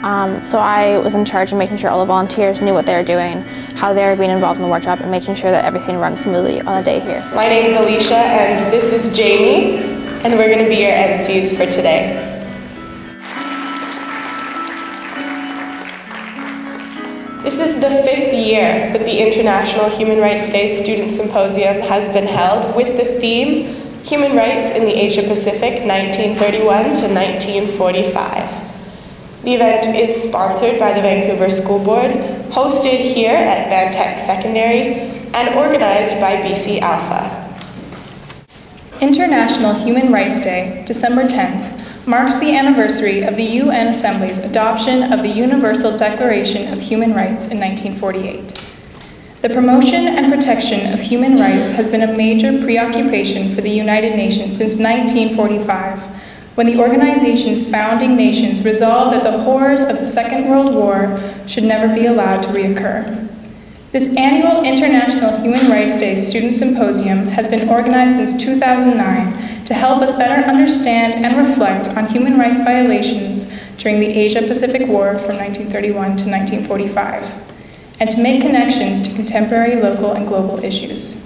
So I was in charge of making sure all the volunteers knew what they were doing, how they were being involved in the workshop, and making sure that everything runs smoothly on the day here. My name is Alicia, and this is Jamie, and we're going to be your MCs for today. This is the 5th year that the International Human Rights Day Student Symposium has been held with the theme Human Rights in the Asia Pacific 1931 to 1945. The event is sponsored by the Vancouver School Board, hosted here at Van Tech Secondary, and organized by BC Alpha. International Human Rights Day, December 10th, marks the anniversary of the UN Assembly's adoption of the Universal Declaration of Human Rights in 1948. The promotion and protection of human rights has been a major preoccupation for the United Nations since 1945, when the organization's founding nations resolved that the horrors of the Second World War should never be allowed to reoccur. This annual International Human Rights Day Student Symposium has been organized since 2009 to help us better understand and reflect on human rights violations during the Asia-Pacific War from 1931 to 1945, and to make connections to contemporary local and global issues.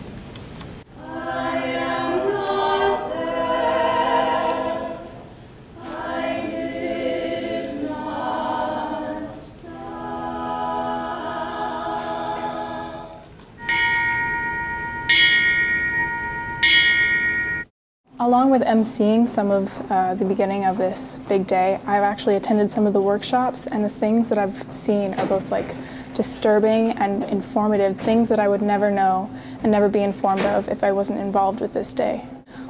Along with emceeing some of the beginning of this big day, I've actually attended some of the workshops, and the things that I've seen are both like disturbing and informative, things that I would never know and never be informed of if I wasn't involved with this day.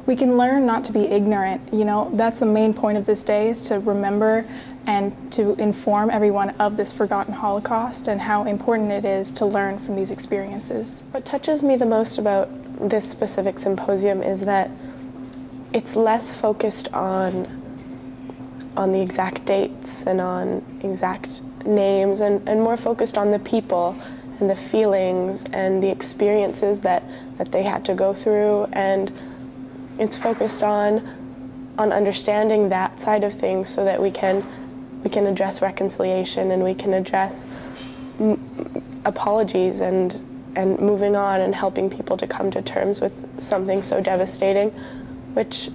We can learn not to be ignorant. You know, that's the main point of this day, is to remember and to inform everyone of this forgotten Holocaust and how important it is to learn from these experiences. What touches me the most about this specific symposium is that it's less focused on the exact dates and on exact names, and more focused on the people and the feelings and the experiences that they had to go through, and it's focused on understanding that side of things so that we can address reconciliation, and we can address apologies and moving on and helping people to come to terms with something so devastating, which,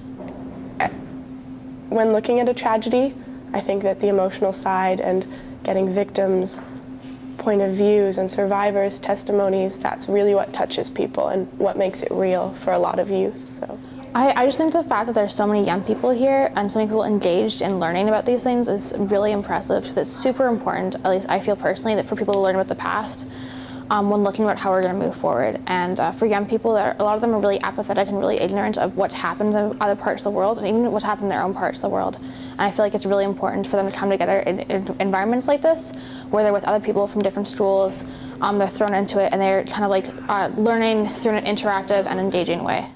when looking at a tragedy, I think that the emotional side and getting victims' point of views and survivors' testimonies, that's really what touches people and what makes it real for a lot of youth. So I just think the fact that there's so many young people here and so many people engaged in learning about these things is really impressive, because it's super important, at least I feel personally, that for people to learn about the past when looking about how we're going to move forward. And for young people, a lot of them are really apathetic and really ignorant of what's happened in other parts of the world, and even what's happened in their own parts of the world. And I feel like it's really important for them to come together in environments like this, where they're with other people from different schools, they're thrown into it, and they're kind of like learning through an interactive and engaging way.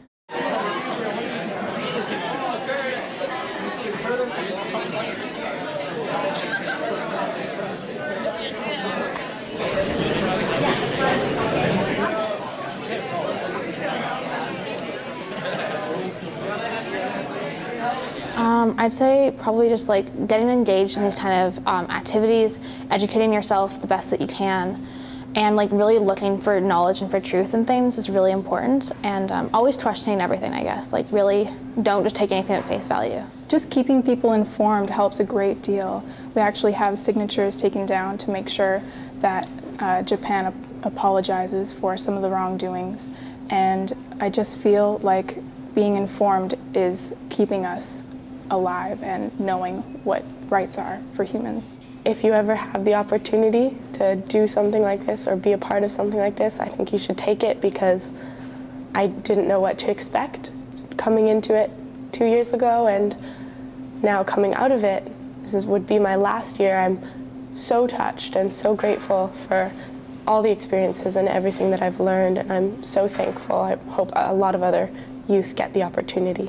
I'd say probably just like getting engaged in these kind of activities, educating yourself the best that you can, and like really looking for knowledge and for truth in things is really important, and always questioning everything, I guess. Like really don't just take anything at face value. Just keeping people informed helps a great deal. We actually have signatures taken down to make sure that Japan apologizes for some of the wrongdoings, and I just feel like being informed is keeping us alive and knowing what rights are for humans. If you ever have the opportunity to do something like this or be a part of something like this, I think you should take it, because I didn't know what to expect coming into it 2 years ago, and now coming out of it, would be my last year. I'm so touched and so grateful for all the experiences and everything that I've learned, and I'm so thankful. I hope a lot of other youth get the opportunity.